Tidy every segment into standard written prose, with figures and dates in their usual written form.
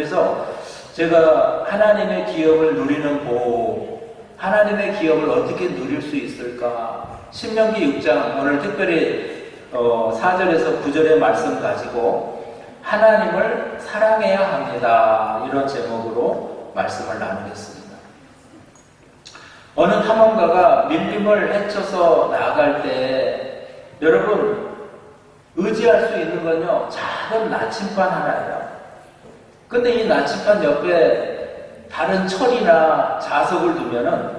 그래서 제가 하나님의 기업을 누리는 복, 하나님의 기업을 어떻게 누릴 수 있을까? 신명기 6장 오늘 특별히 4절에서 9절의 말씀 가지고 하나님을 사랑해야 합니다. 이런 제목으로 말씀을 나누겠습니다. 어느 탐험가가 밀림을 헤쳐서 나아갈 때 여러분 의지할 수 있는 건요 작은 나침반 하나예요. 근데 이 나침반 옆에 다른 철이나 자석을 두면은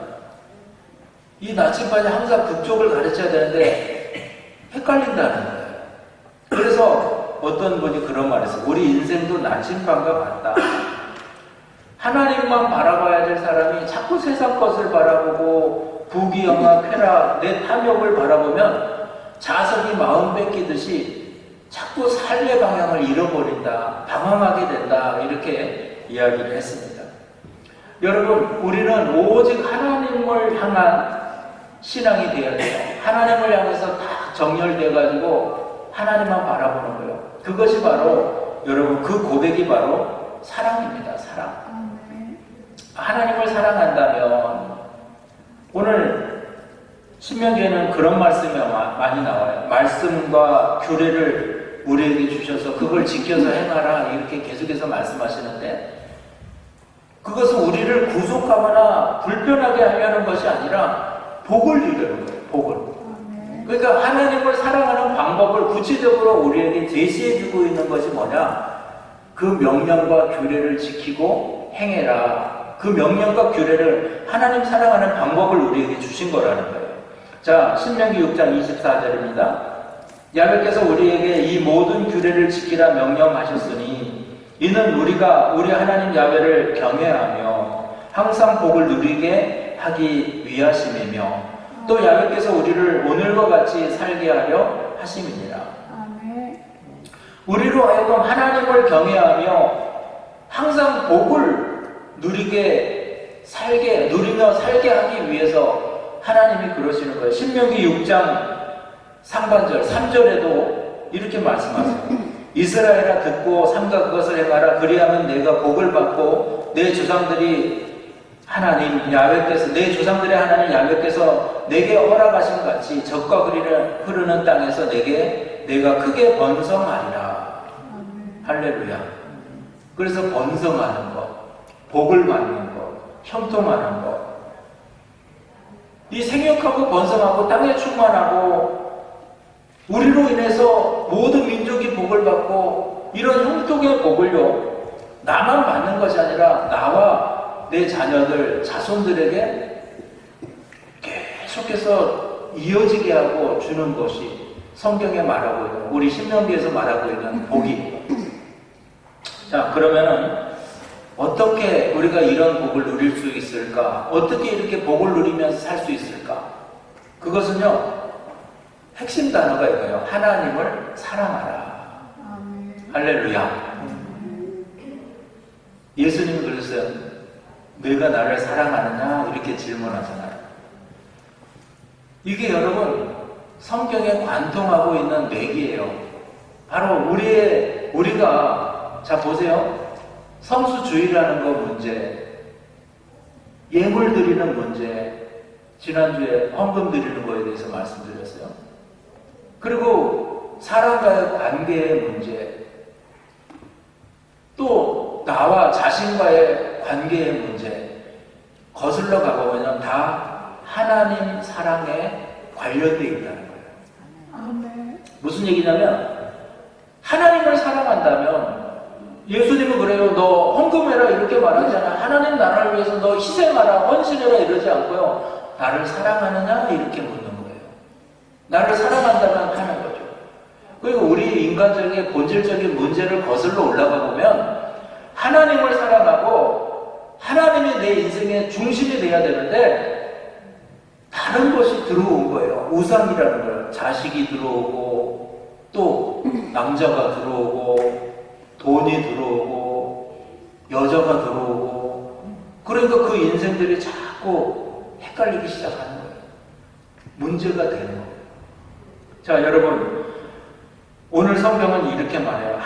이 나침반이 항상 그쪽을 가르쳐야 되는데 헷갈린다는 거예요. 그래서 어떤 분이 그런 말을 했어요. 우리 인생도 나침반과 같다. 하나님만 바라봐야 될 사람이 자꾸 세상 것을 바라보고 부귀영화, 쾌락, 내 탐욕을 바라보면 자석이 마음 뺏기듯이 자꾸 삶의 방향을 잃어버린다, 방황하게 된다, 이렇게 이야기를 했습니다. 여러분, 우리는 오직 하나님을 향한 신앙이 되어야 돼요. 하나님을 향해서 다 정렬돼가지고 하나님만 바라보는 거예요. 그것이 바로, 여러분, 그 고백이 바로 사랑입니다. 사랑. 하나님을 사랑한다면, 오늘 신명기에는 그런 말씀이 많이 나와요. 말씀과 규례를 우리에게 주셔서 그걸 지켜서 행하라, 이렇게 계속해서 말씀하시는데, 그것은 우리를 구속하거나 불편하게 하려는 것이 아니라 복을 주려는 거예요. 복을. 그러니까 하나님을 사랑하는 방법을 구체적으로 우리에게 제시해주고 있는 것이 뭐냐? 그 명령과 규례를 지키고 행해라. 그 명령과 규례를 하나님 사랑하는 방법을 우리에게 주신 거라는 거예요. 자, 신명기 6장 24절입니다. 야훼께서 우리에게 이 모든 규례를 지키라 명령하셨으니 이는 우리가 우리 하나님 야훼를 경외하며 항상 복을 누리게 하기 위하심이며 또 야훼께서 우리를 오늘과 같이 살게 하려 하심이니라. 우리로 하여금 하나님을 경외하며 항상 복을 누리며 살게 하기 위해서 하나님이 그러시는 거예요. 신명기 6장 상반절 3절에도 이렇게 말씀하세요. 이스라엘아 듣고 삼가 그것을 행하라. 그리하면 내가 복을 받고 내 조상들이 하나님 야훼께서 내 조상들의 하나님 야훼께서 내게 허락하신 같이 적과 흐르는 땅에서 내가 크게 번성하리라. 할렐루야. 그래서 번성하는 것, 복을 받는 것, 형통하는 것, 이 생육하고 번성하고 땅에 충만하고 우리로 인해서 모든 민족이 복을 받고 이런 형통의 복을요 나만 받는 것이 아니라 나와 내 자녀들, 자손들에게 계속해서 이어지게 하고 주는 것이 성경에 말하고 있는, 우리 신명기에서 말하고 있는 복이. 자, 그러면은 어떻게 우리가 이런 복을 누릴 수 있을까? 어떻게 이렇게 복을 누리면서 살 수 있을까? 그것은요, 핵심 단어가 이거예요. 하나님을 사랑하라. 할렐루야. 예수님이 그랬어요. 너희가 나를 사랑하느냐? 이렇게 질문하잖아요. 이게 여러분, 성경에 관통하고 있는 맥이에요. 바로 우리가, 자, 보세요. 성수주의라는 거 문제, 예물 드리는 문제, 지난주에 헌금 드리는 거에 대해서 말씀드렸어요. 그리고 사람과의 관계의 문제, 또 나와 자신과의 관계의 문제, 거슬러 가보면 다 하나님 사랑에 관련되어 있다는 거예요. 무슨 얘기냐면, 하나님을 사랑한다면, 예수님은 그래요. 너 헌금해라 이렇게 말하잖아. 하나님 나라를 위해서 너 희생하라, 헌신해라 이러지 않고요. 나를 사랑하느냐 이렇게 묻는 거예요. 나를 사랑한다면 하는 거죠. 그리고 우리 인간적인 본질적인 문제를 거슬러 올라가 보면 하나님을 사랑하고 하나님이 내 인생의 중심이 돼야 되는데 다른 것이 들어온 거예요. 우상이라는 거예요. 자식이 들어오고 또 남자가 들어오고 돈이 들어오고 여자가 들어오고, 그러니까 그 인생들이 자꾸 헷갈리기 시작하는 거예요. 문제가 되는 거예요. 자, 여러분, 오늘 성경은 이렇게 말해요.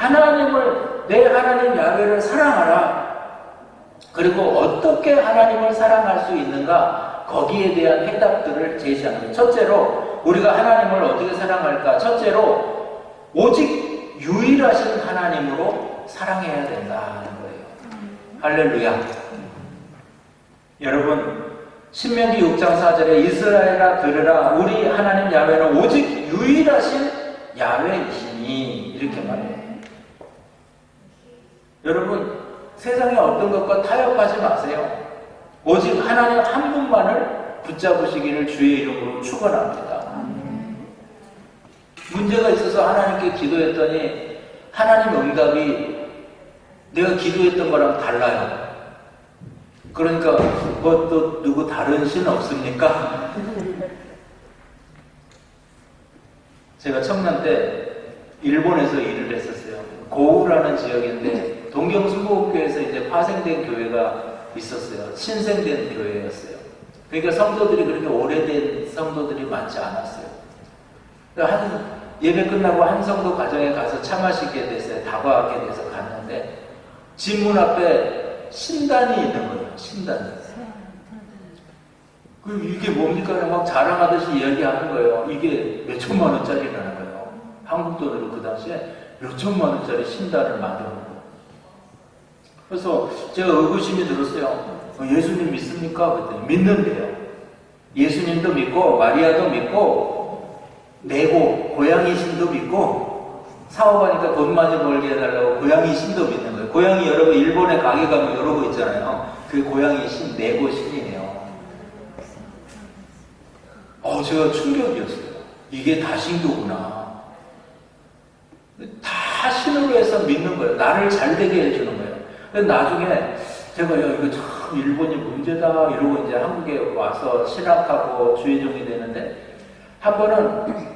내 하나님 야훼를 사랑하라. 그리고 어떻게 하나님을 사랑할 수 있는가, 거기에 대한 해답들을 제시합니다. 첫째로 우리가 하나님을 어떻게 사랑할까? 첫째로 오직 유일하신 하나님으로 사랑해야 된다는 거예요. 할렐루야. 여러분, 신명기 6장 4절에 이스라엘아 들으라, 우리 하나님 야훼는 오직 유일하신 야훼이시니, 이렇게 말해요. 여러분, 세상에 어떤 것과 타협하지 마세요. 오직 하나님 한 분만을 붙잡으시기를 주의 이름으로 축원합니다. 문제가 있어서 하나님께 기도했더니 하나님 응답이 내가 기도했던 거랑 달라요. 그러니까 또 누구 다른 신 없습니까? 제가 청년 때 일본에서 일을 했었어요. 고우라는 지역인데 동경순복음교회에서 이제 파생된 교회가 있었어요. 신생된 교회였어요. 그러니까 성도들이 그렇게 오래된 성도들이 많지 않았어요. 한 예배 끝나고 한 성도 가정에 가서 차 마시게 됐어요. 다과하게 돼서 갔는데 집 문 앞에 신단이 있는 거예요. 신단. 이게 뭡니까? 막 자랑하듯이 이야기하는 거예요. 이게 몇 천만 원짜리라는 거예요. 한국 돈으로 그 당시에 몇 천만 원짜리 신단을 만들어 놓고. 그래서 제가 의구심이 들었어요. 예수님 믿습니까? 그랬더니 믿는데요. 예수님도 믿고 마리아도 믿고 내고 고양이 신도 믿고 사업하니까 돈 많이 벌게 해달라고 고양이 신도 믿는 거예요. 고양이 여러분 일본에 가게 가면 여러 거 있잖아요. 그 고양이 신 내고 신이에요. 제가 충격이었어요. 이게 다 신도구나. 다 신으로 해서 믿는 거예요. 나를 잘 되게 해주는 거예요. 근데 나중에 제가 이거 참 일본이 문제다 이러고 이제 한국에 와서 신학하고 주의종이 되는데 한 번은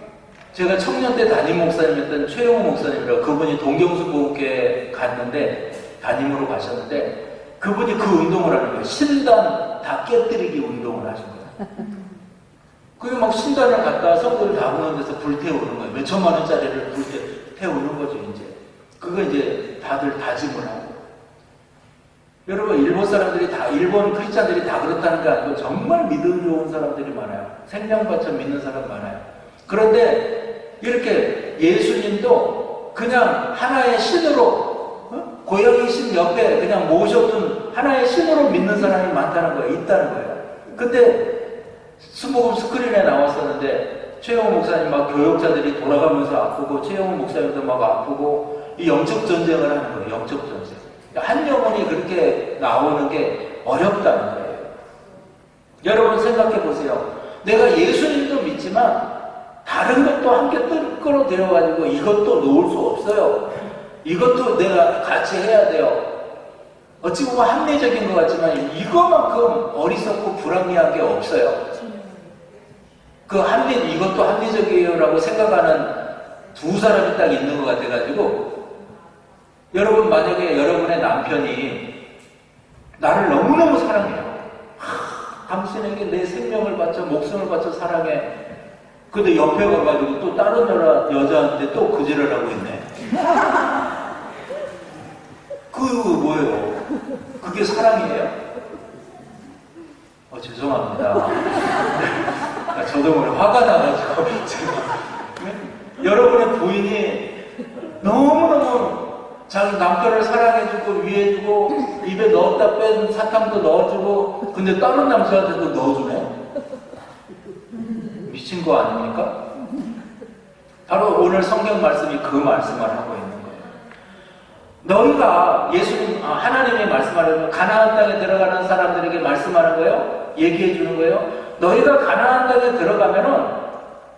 제가 청년 때 담임 목사님이었던 최영호 목사님이라고 그분이 동경순복음교회 갔는데 담임으로 가셨는데 그분이 그 운동을 하는 거예요. 신단 다 깨뜨리기 운동을 하신 거예요. 그게 막 신단을 갖다 성도를 다 모는 데서 불태우는 거예요. 몇 천만 원짜리를 불태우는 거죠, 이제. 그거 이제 다들 다짐을 하고. 여러분, 일본 사람들이 다, 일본 크리스찬들이 다 그렇다는 게 아니고 정말 믿음 좋은 사람들이 많아요. 생명받쳐 믿는 사람 많아요. 그런데 이렇게 예수님도 그냥 하나의 신으로, 고양이 신 옆에 그냥 모셔둔 하나의 신으로 믿는 사람이 많다는 거예요. 있다는 거예요. 근데 순복음 스크린에 나왔었는데 최영호 목사님 막 교역자들이 돌아가면서 아프고 최영호 목사님도 막 아프고 이 영적 전쟁을 하는 거예요. 영적 전쟁. 한 영혼이 그렇게 나오는 게 어렵다는 거예요. 여러분 생각해 보세요. 내가 예수님도 믿지만 다른 것도 함께 끌어들여가지고 이것도 놓을 수 없어요. 이것도 내가 같이 해야 돼요. 어찌 보면 합리적인 것 같지만 이거만큼 어리석고 불합리한 게 없어요. 이것도 합리적이에요라고 생각하는 두 사람이 딱 있는 것 같아가지고 여러분 만약에 여러분의 남편이 나를 너무너무 사랑해요. 당신에게 내 생명을 바쳐 목숨을 바쳐 사랑해. 근데 옆에 가가지고 또 다른 여자한테 또 그지를 하고 있네. 뭐예요? 그게 사랑이에요? 죄송합니다. 저도 오늘 화가 나가지고 여러분의 부인이 너무너무 자기 남편을 사랑해주고 위해주고 입에 넣었다 뺀 사탕도 넣어주고 근데 다른 남자한테도 넣어주네? 미친 거 아닙니까? 바로 오늘 성경 말씀이 그 말씀을 하고 있는 거예요. 너희가 하나님이 말씀하려면 가나안 땅에 들어가는 사람들에게 말씀하는 거예요? 얘기해 주는 거예요? 너희가 가나안 땅에 들어가면은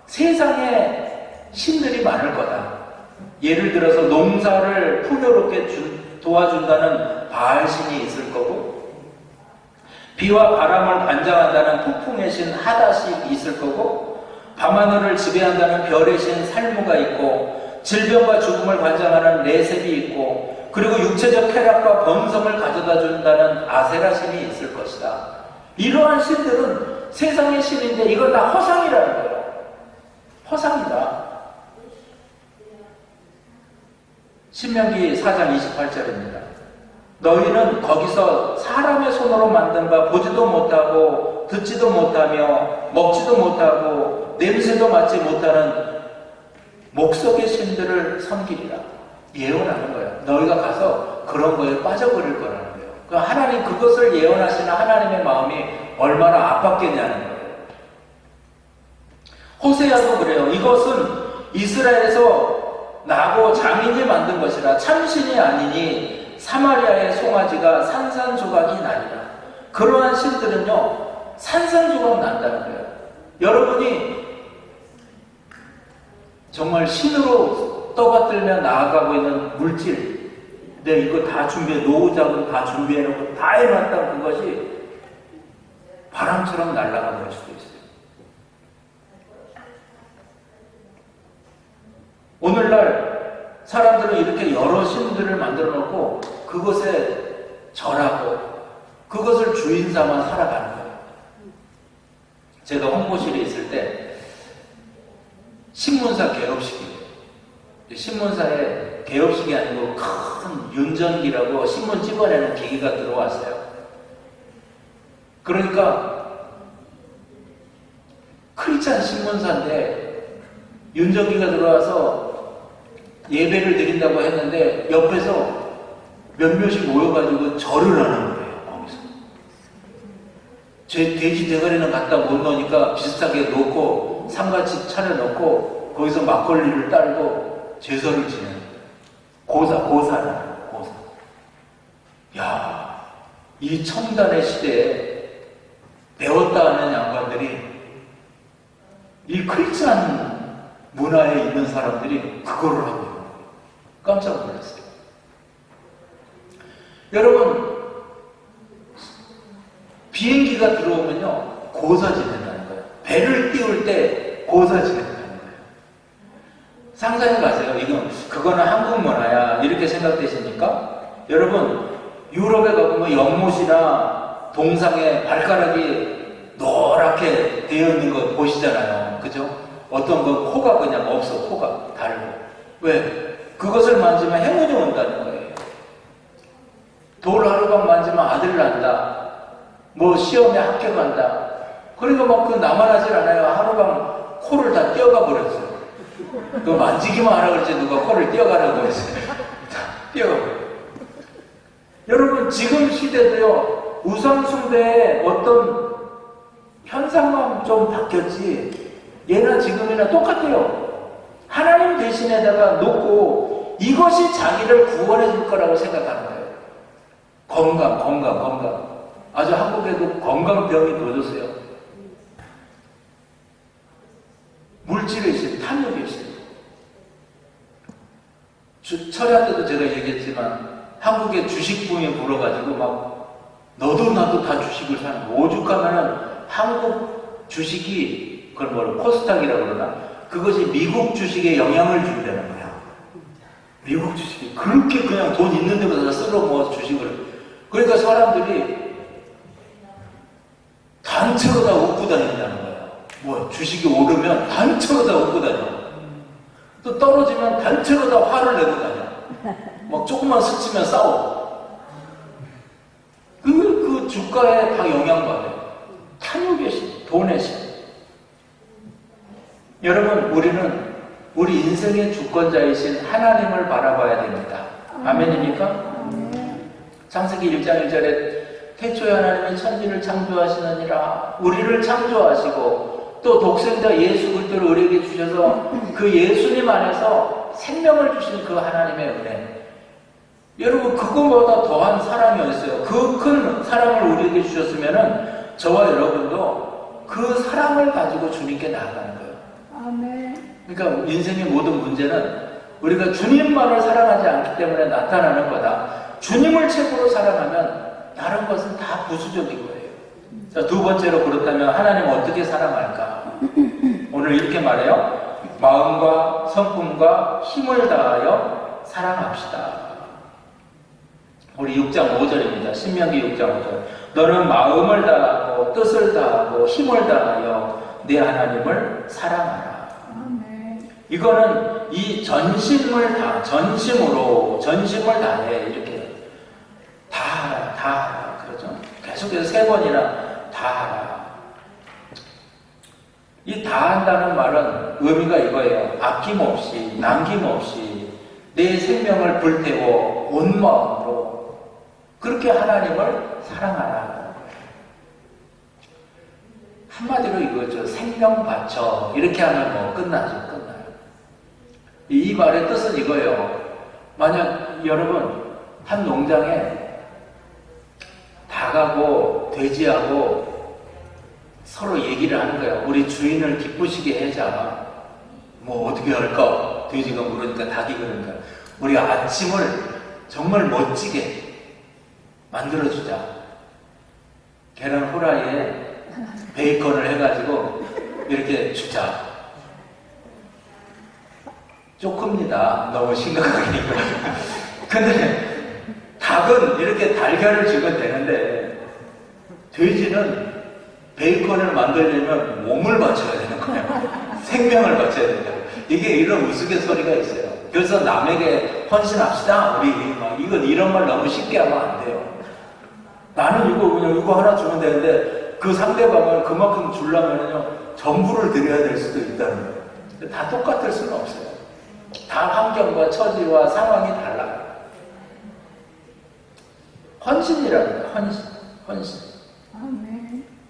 세상에 신들이 많을 거다. 예를 들어서 농사를 풍요롭게 도와준다는 바알신이 있을 거고 비와 바람을 관장한다는 폭풍의 신 하닷이 있을 거고 밤하늘을 지배한다는 별의 신 살무가 있고 질병과 죽음을 관장하는 레셉이 있고 그리고 육체적 쾌락과 번성을 가져다 준다는 아세라 신이 있을 것이다. 이러한 신들은 세상의 신인데 이건 다 허상이라는 거예요. 허상이다. 신명기 4장 28절입니다. 너희는 거기서 사람의 손으로 만든 바 보지도 못하고 듣지도 못하며 먹지도 못하고 냄새도 맡지 못하는 목석의 신들을 섬기리라. 예언하는 거예요. 너희가 가서 그런 거에 빠져버릴 거라는 거예요. 그러니까 하나님, 그것을 예언하시는 하나님의 마음이 얼마나 아팠겠냐는 거예요. 호세아도 그래요. 이것은 이스라엘에서 나고 장인이 만든 것이라 참신이 아니니 사마리아의 송아지가 산산조각이 나리라. 그러한 신들은요, 산산조각 난다는 거예요. 여러분이 정말 신으로 떠받들며 나아가고 있는 물질, 내 이거 다 준비해, 노후자금 다 준비해놓고 다 해놨다는 그것이 바람처럼 날아가 버릴 수도 있어요. 오늘날 사람들은 이렇게 여러 신들을 만들어 놓고 그것에 절하고 그것을 주인 삼아 살아가는 거예요. 제가 홍보실에 있을 때 신문사 개업식이에요. 신문사에 개업식이 아니고 큰 윤전기라고 신문 찍어내는 기계가 들어왔어요. 그러니까 크리스찬 신문사인데 윤전기가 들어와서 예배를 드린다고 했는데 옆에서 몇몇이 모여가지고 절을 하는 거예요. 거기서 제 돼지 대가리는 갖다 못 넣으니까 비슷하게 놓고 상같이 차려놓고 거기서 막걸리를 딸고 제사를 지내는 고사라는 고사. 야, 이 첨단의 시대에 배웠다 하는 양반들이 이 크리스찬 문화에 있는 사람들이 그거를 하고 있는 거예요. 깜짝 놀랐어요. 여러분, 비행기가 들어오면요 고사 지낸다는 거예요. 배를 띄울 때 고사 지낸다는 거예요. 상상해 가세요. 그거는 한국 문화야 이렇게 생각되십니까? 여러분, 유럽에 가보면 연못이나 동상에 발가락이 노랗게 되어 있는 거 보시잖아요. 그죠? 어떤 건 코가 그냥 없어. 코가 달고. 왜? 그것을 만지면 행운이 온다는 거예요. 돌 하루방 만지면 아들 난다. 뭐 시험에 합격한다. 그러니까 막 그 나만 하질 않아요. 하루방 코를 다 떼어가 버렸어요. 그 만지기만 하라 그랬지 누가 코를 떼어가라고 그랬어요. 다 떼어가 버려요. 여러분, 지금 시대도요, 우상숭배의 어떤 현상만 좀 바뀌었지 예나 지금이나 똑같아요. 하나님 대신에다가 놓고 이것이 자기를 구원해 줄 거라고 생각하는 거예요. 건강. 아주 한국에도 건강병이 도졌어요. 물질의 신, 탐욕의 신. 철야 때도 제가 얘기했지만 한국의 주식붐이 불어가지고 막 너도 나도 다 주식을 사는 거예요. 오죽하면은 한국 주식이 그걸 뭐라 코스닥이라고 그러나 그것이 미국 주식에 영향을 준다는 거야. 미국 주식이 그렇게 그냥 돈 있는 데보다 쓸어 모아서 주식을. 그러니까 사람들이 단체로 다 웃고 다닌다는 거야. 뭐 주식이 오르면 단체로 다 웃고 다녀. 또 떨어지면 단체로 다 화를 내고 다녀. 막 조금만 스치면 싸워. 그 주가에 다 영향받아요. 탐욕의 신, 돈의 신. 여러분, 우리는 우리 인생의 주권자이신 하나님을 바라봐야 됩니다. 아멘입니까? 창세기 1장 1절에 태초에 하나님이 천지를 창조하시느니라. 우리를 창조하시고 또 독생자 예수 그리스도를 우리에게 주셔서 그 예수님 안에서 생명을 주신 그 하나님의 은혜. 여러분, 그거보다 더한 사랑이 어딨어요? 그 큰 사랑을 우리에게 주셨으면은 저와 여러분도 그 사랑을 가지고 주님께 나아가는 거예요. 아멘. 그러니까 인생의 모든 문제는 우리가 주님만을 사랑하지 않기 때문에 나타나는 거다. 주님을 최고로 사랑하면 다른 것은 다 부수적인 거예요. 자, 두 번째로, 그렇다면 하나님 어떻게 사랑할까? 오늘 이렇게 말해요. 마음과 성품과 힘을 다하여 사랑합시다. 우리 6장 5절입니다. 신명기 6장 5절. 너는 마음을 다하고 뜻을 다하고 힘을 다하여 내 하나님을 사랑하라. 이거는 이 전심을 전심을 다해 이렇게 다 그렇죠. 계속해서 3번이나 다 하라. 이 다 한다는 말은 의미가 이거예요. 아낌없이, 남김없이 내 생명을 불태워 온 마음으로 그렇게 하나님을 사랑하라. 한마디로 이거죠. 생명 바쳐. 이렇게 하면 뭐 끝나죠. 끝나요. 이 말의 뜻은 이거예요. 만약 여러분 한 농장에 닭하고 돼지하고 서로 얘기를 하는 거예요. 우리 주인을 기쁘시게 해자. 뭐 어떻게 할까? 돼지가 물으니까 닭이 그러니까 우리 아침을 정말 멋지게 만들어주자. 계란 후라이에 베이컨을 해가지고 이렇게 주자. 쪼큽니다. 너무 심각하게. 근데 닭은 이렇게 달걀을 주면 되는데 돼지는 베이컨을 만들려면 몸을 바쳐야 되는 거예요. 생명을 바쳐야 되는 거예요. 이게 이런 우스갯소리가 있어요. 그래서 남에게 헌신합시다. 우리 이건 이런 말 너무 쉽게 하면 안 돼요. 나는 이거 그냥 이거 하나 주면 되는데 그 상대방을 그만큼 주려면요 전부를 드려야 될 수도 있다는 거예요. 다 똑같을 수는 없어요. 다 환경과 처지와 상황이 달라요. 헌신이라는 거예요. 헌신.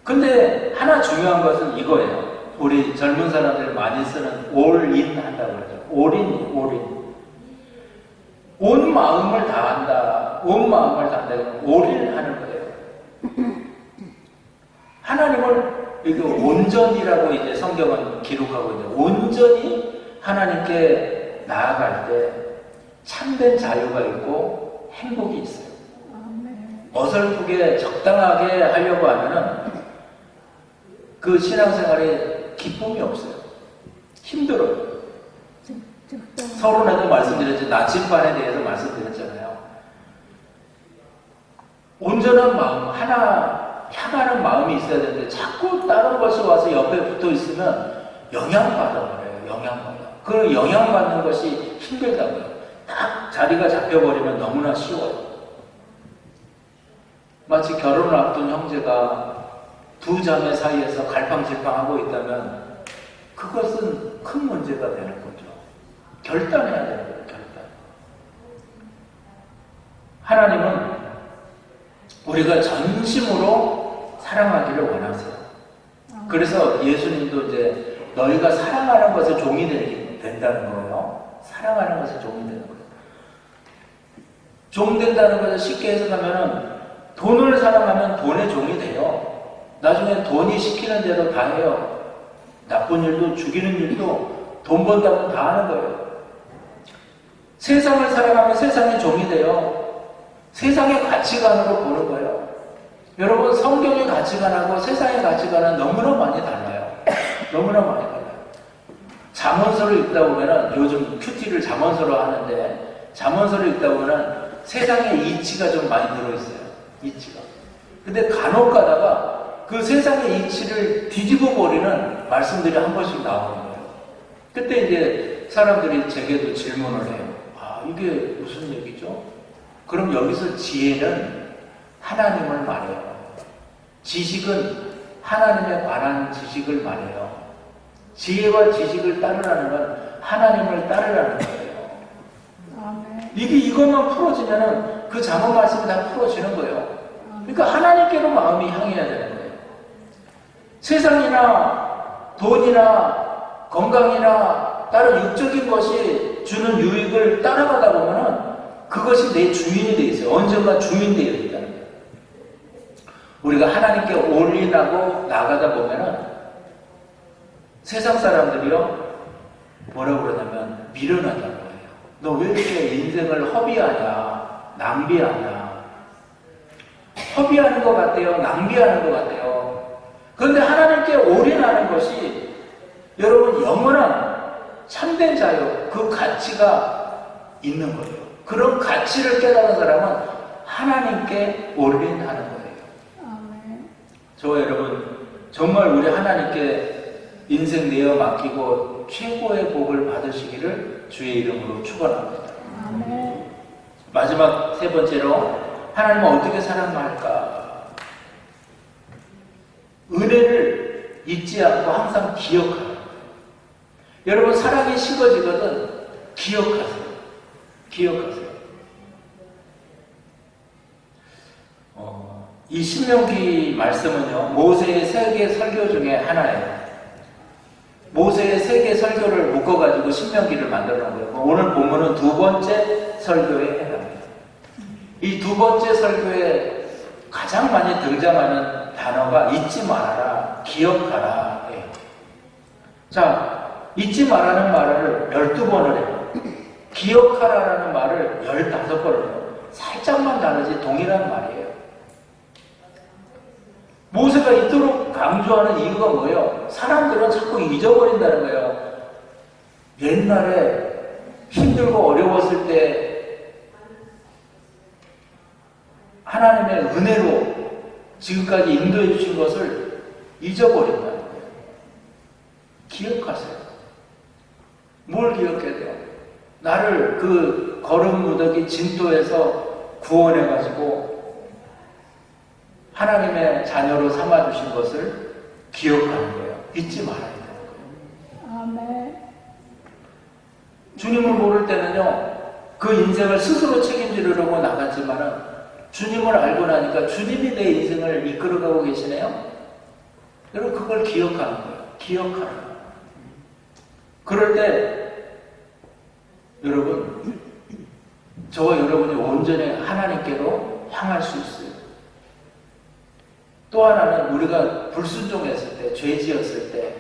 근데 하나 중요한 것은 이거예요. 우리 젊은 사람들이 많이 쓰는 올인 한다고 그러죠. 올인. 온 마음을 다한다. 온 마음을 다한다. 올인하는 거예요. 하나님을 이게 온전이라고 이제 성경은 기록하고 있는데 온전히 하나님께 나아갈 때 참된 자유가 있고 행복이 있어요. 어설프게 적당하게 하려고 하면은 그 신앙생활에 기쁨이 없어요. 힘들어요. 서론에도 말씀드렸지, 나침반에 대해서 말씀드렸잖아요. 온전한 마음, 하나 향하는 마음이 있어야 되는데 자꾸 다른 것이 와서 옆에 붙어 있으면 영향받아 버려요. 영향받아. 그 영향받는 것이 힘들다고요. 딱 자리가 잡혀버리면 너무나 쉬워요. 마치 결혼을 앞둔 형제가 두 자매 사이에서 갈팡질팡하고 있다면 그것은 큰 문제가 되는 거죠. 결단해야 되는 거예요. 결단. 하나님은 우리가 전심으로 사랑하기를 원하세요. 그래서 예수님도 이제 너희가 사랑하는 것에 종이 된다는 거예요. 사랑하는 것에 종이 되는 거예요. 종 된다는 것을 쉽게 해석하면은 돈을 사랑하면 돈의 종이 돼요. 나중에 돈이 시키는 대로 다 해요. 나쁜 일도 죽이는 일도 돈 번다면 다 하는 거예요. 세상을 사랑하면 세상의 종이 돼요. 세상의 가치관으로 보는 거예요. 여러분 성경의 가치관하고 세상의 가치관은 너무나 많이 달라요. 너무나 많이 달라요. 잠언서를 읽다 보면은 요즘 큐티를 잠언서로 하는데 잠언서를 읽다 보면은 세상의 이치가 좀 많이 들어있어요. 이치가. 근데 간혹 가다가 그 세상의 이치를 뒤집어 버리는 말씀들이 한 번씩 나오는 거예요. 그때 이제 사람들이 제게도 질문을 해요. 아, 이게 무슨 얘기죠? 그럼 여기서 지혜는 하나님을 말해요. 지식은 하나님에 관한 지식을 말해요. 지혜와 지식을 따르라는 건 하나님을 따르라는 거예요. 이것만 풀어지면은 그 잠언 말씀이 다 풀어지는 거예요. 그러니까 하나님께로 마음이 향해야 되는 거예요. 세상이나 돈이나 건강이나 다른 육적인 것이 주는 유익을 따라가다 보면은 그것이 내 주인이 돼 있어요. 언젠가 주인 되어 있다는 거예요. 우리가 하나님께 올인하고 나가다 보면은 세상 사람들이요 뭐라고 그러냐면 미련하다고 해요. 너 왜 이렇게 인생을 허비하냐, 낭비하냐. 허비하는 것 같아요. 낭비하는 것 같아요. 그런데 하나님께 올인하는 것이 여러분 영원한 참된 자유, 그 가치가 있는 거예요. 그런 가치를 깨달은 사람은 하나님께 올인하는 거예요. 저와 여러분 정말 우리 하나님께 인생 내어 맡기고 최고의 복을 받으시기를 주의 이름으로 축원합니다. 마지막 세 번째로 하나님은 어떻게 사랑할까? 은혜를 잊지 않고 항상 기억하라. 여러분, 사랑이 식어지거든 기억하세요. 기억하세요. 이 신명기 말씀은요, 모세의 세계 설교 중에 하나예요. 모세의 세계 설교를 묶어가지고 신명기를 만들어 놓은 거예요. 오늘 본문은 두 번째 설교에 해당해요. 이 두 번째 설교에 가장 많이 등장하는 단어가 잊지 말아라, 기억하라 예요. 자, 잊지 말라는 말을 12번을 해요. 기억하라라는 말을 15번을 해요. 살짝만 다르지 동일한 말이에요. 모세가 이토록 강조하는 이유가 뭐예요? 사람들은 자꾸 잊어버린다는 거예요. 옛날에 힘들고 어려웠을 때 하나님의 은혜로 지금까지 인도해 주신 것을 잊어버린다는 거예요. 기억하세요. 뭘 기억해야 돼요? 나를 그 거름 무더기 진토에서 구원해가지고 하나님의 자녀로 삼아주신 것을 기억하는 거예요. 잊지 말아야 되는 거예요. 아멘. 주님을 모를 때는요, 그 인생을 스스로 책임지려고 나갔지만은 주님을 알고 나니까 주님이 내 인생을 이끌어가고 계시네요. 여러분, 그걸 기억하는 거예요. 기억하라. 그럴 때 여러분, 저와 여러분이 온전히 하나님께로 향할 수 있어요. 또 하나는 우리가 불순종했을 때, 죄 지었을 때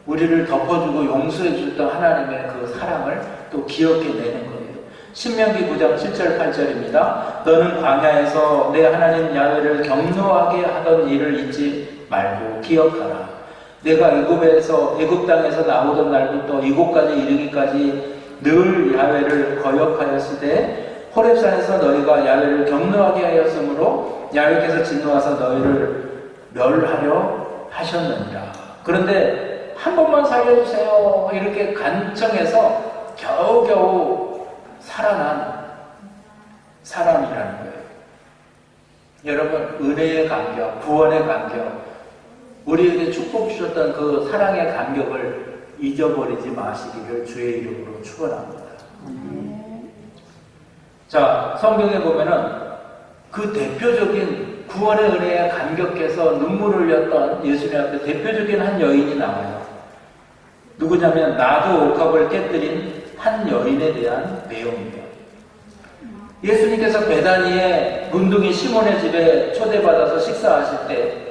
우리를 덮어주고 용서해 줬던 하나님의 그 사랑을 또 기억해내는 거예요. 신명기 9장 7절 8절입니다. 너는 광야에서 내 하나님 야훼를 경노하게 하던 일을 잊지 말고 기억하라. 내가 애굽 땅에서 나오던 날부터 이곳까지 이르기까지 늘 야훼를 거역하였으되 호렙산에서 너희가 야훼를 경노하게 하였으므로 야훼께서 진노하사 너희를 멸하려 하셨느니라. 그런데 한 번만 살려주세요 이렇게 간청해서 겨우겨우 살아난 사람이라는 거예요. 여러분, 은혜의 감격, 구원의 감격, 우리에게 축복 주셨던 그 사랑의 감격을 잊어버리지 마시기를 주의 이름으로 축원합니다. 자, 성경에 보면은 그 대표적인 구원의 은혜에 감격해서 눈물을 흘렸던 예수님 앞에 대표적인 한 여인이 나와요. 누구냐면 나도 옥합을 깨뜨린 한 여인에 대한 내용이에요. 예수님께서 베다니의 문둥이 시몬의 집에 초대받아서 식사하실 때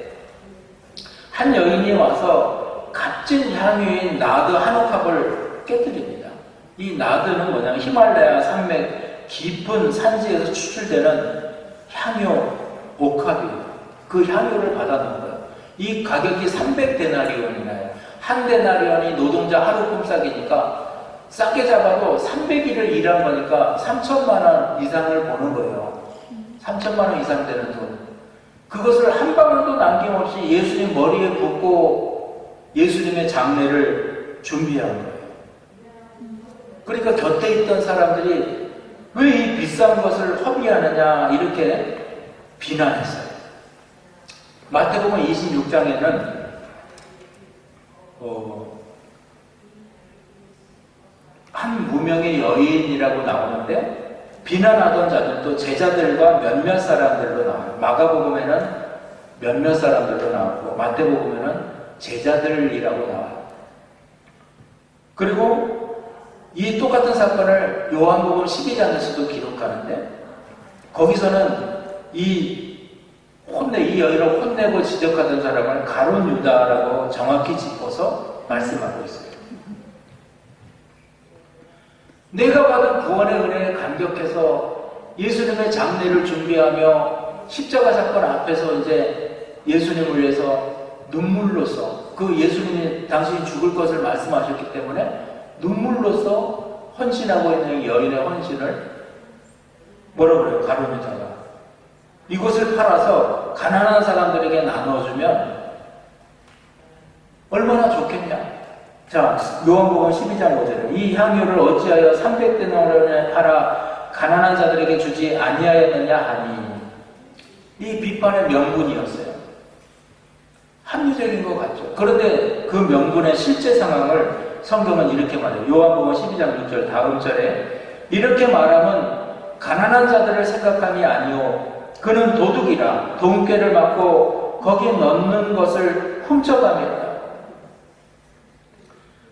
한 여인이 와서 값진 향유인 나드 한 옥합을 깨뜨립니다. 이 나드는 뭐냐면 히말라야 산맥 깊은 산지에서 추출되는 향유 옥합이에요. 그 향유를 받아놓은 거예요. 이 가격이 300데나리온이나요. 한 데나리온이 노동자 하루 품삯이니까 싸게 잡아도 300일을 일한 거니까 3천만 원 이상을 버는 거예요. 3천만 원 이상 되는 돈. 그것을 한 방울도 남김없이 예수님 머리에 붓고 예수님의 장례를 준비한 거예요. 그러니까 곁에 있던 사람들이 왜 이 비싼 것을 허비하느냐 이렇게 비난했어요. 마태복음 26장에는 한 무명의 여인이라고 나오는데 비난하던 자들도 제자들과 몇몇 사람들로 나와요. 마가복음에는 몇몇 사람들로 나오고 마태복음에는 제자들이라고 나와요. 그리고 이 똑같은 사건을 요한복음 12장에서도 기록하는데 거기서는 이 여인을 혼내고 지적하던 사람을 가룟 유다라고 정확히 짚어서 말씀하고 있어요. 내가 받은 구원의 은혜에 감격해서 예수님의 장례를 준비하며 십자가 사건 앞에서 이제 예수님을 위해서 눈물로써 그 예수님이 당신이 죽을 것을 말씀하셨기 때문에 눈물로써 헌신하고 있는 여인의 헌신을 뭐라고 그래요? 가룟 유다가 이곳을 팔아서 가난한 사람들에게 나눠주면 얼마나 좋겠냐. 자, 요한복음 12장 5절에 이 향유를 어찌하여 300데나리온에 팔아 가난한 자들에게 주지 아니하였느냐 하니 이 비판의 명분이었어요. 한 상투적인 것 같죠. 그런데 그 명분의 실제 상황을 성경은 이렇게 말해요. 요한복음 12장 6절 다음 절에 이렇게 말하면 가난한 자들을 생각함이 아니요 그는 도둑이라 돈꾀를 맞고 거기에 넣는 것을 훔쳐가며.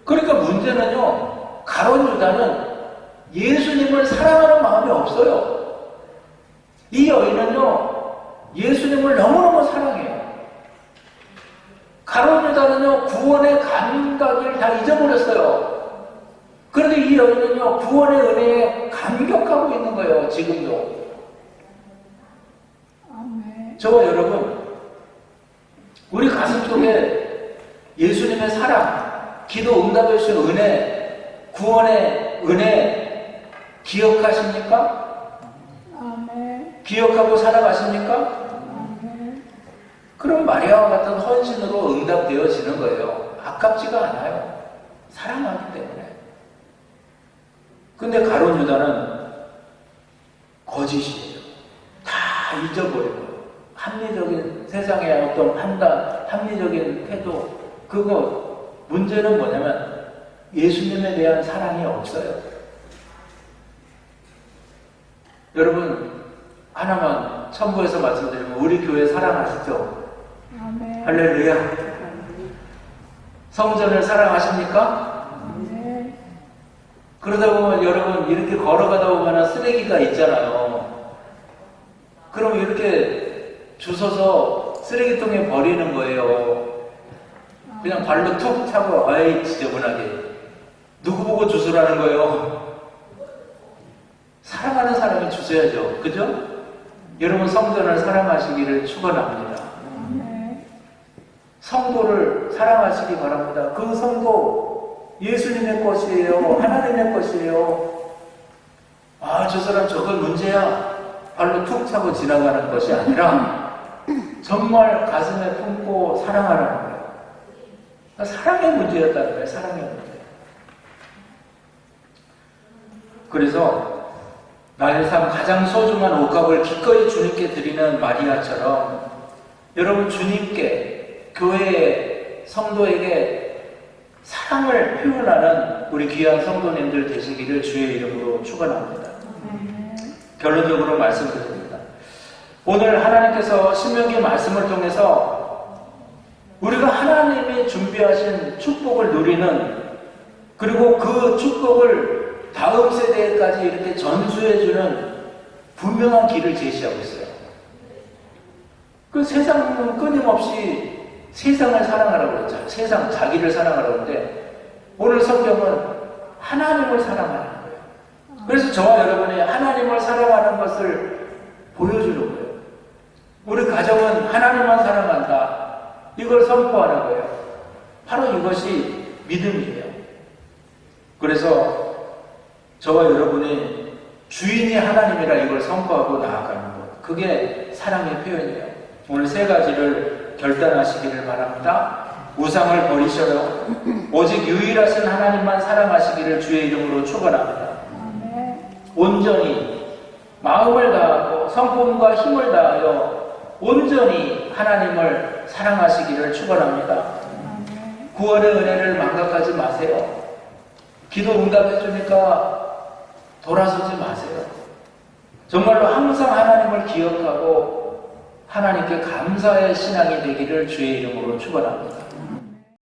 그러니까 문제는요, 가룟 유다는 예수님을 사랑하는 마음이 없어요. 이 여인은요 예수님을 너무너무 사랑해요. 가룟 유다는요 구원의 감각을 다 잊어버렸어요. 그런데 이 여인은요 구원의 은혜에 감격하고 있는 거예요. 지금도. 저와 여러분, 우리 가슴속에 예수님의 사랑, 기도 응답해 주신 은혜, 구원의 은혜 기억하십니까? 아멘. 기억하고 살아가십니까? 아멘. 그럼 마리아와 같은 헌신으로 응답되어지는 거예요. 아깝지가 않아요. 사랑하기 때문에. 근데 가룟 유다는 거짓이에요. 다 잊어버리고 합리적인 세상의 어떤 판단, 합리적인 태도, 그거 문제는 뭐냐면 예수님에 대한 사랑이 없어요. 여러분 하나만 첨부해서 말씀드리면 우리 교회 사랑하시죠? 아멘. 할렐루야. 성전을 사랑하십니까? 아멘. 그러다 보면 여러분 이렇게 걸어가다 보면 쓰레기가 있잖아요. 그럼 이렇게 주워서 쓰레기통에 버리는 거예요. 그냥 발로 툭 차고 아이 지저분하게. 누구 보고 주스라는 거예요? 사랑하는 사람이 주셔야죠. 그죠? 여러분 성전을 사랑하시기를 축원합니다. 성도를 사랑하시기 바랍니다. 그 성도 예수님의 것이에요. 하나님의 것이에요. 아, 저 사람 저건 문제야. 발로 툭 차고 지나가는 것이 아니라 정말 가슴에 품고 사랑하라는 거예요. 사랑의 문제였다는 거예요. 사랑의 문제. 그래서 나의 삶 가장 소중한 옷값을 기꺼이 주님께 드리는 마리아처럼 여러분 주님께, 교회에, 성도에게 사랑을 표현하는 우리 귀한 성도님들 되시기를 주의 이름으로 축원합니다. 결론적으로 말씀드립니다. 오늘 하나님께서 신명기 말씀을 통해서 우리가 하나님이 준비하신 축복을 누리는, 그리고 그 축복을 다음 세대까지 이렇게 전수해주는 분명한 길을 제시하고 있어요. 그 세상은 끊임없이 세상을 사랑하라고 그랬잖아요. 세상, 자기를 사랑하라고 하는데 오늘 성경은 하나님을 사랑하는 거예요. 그래서 저와 여러분이 하나님을 사랑하는 것을 보여주는 거예요. 우리 가정은 하나님만 사랑한다. 이걸 선포하는 거예요. 바로 이것이 믿음이에요. 그래서 저와 여러분이 주인이 하나님이라 이걸 선포하고 나아가는 것, 그게 사랑의 표현이에요. 오늘 세 가지를 결단하시기를 바랍니다. 우상을 버리셔요. 오직 유일하신 하나님만 사랑하시기를 주의 이름으로 축원합니다. 온전히 마음을 다하고 성품과 힘을 다하여 온전히 하나님을 사랑하시기를 축원합니다. 구원의 은혜를 망각하지 마세요. 기도 응답해 주니까 돌아서지 마세요. 정말로 항상 하나님을 기억하고 하나님께 감사의 신앙이 되기를 주의 이름으로 축원합니다.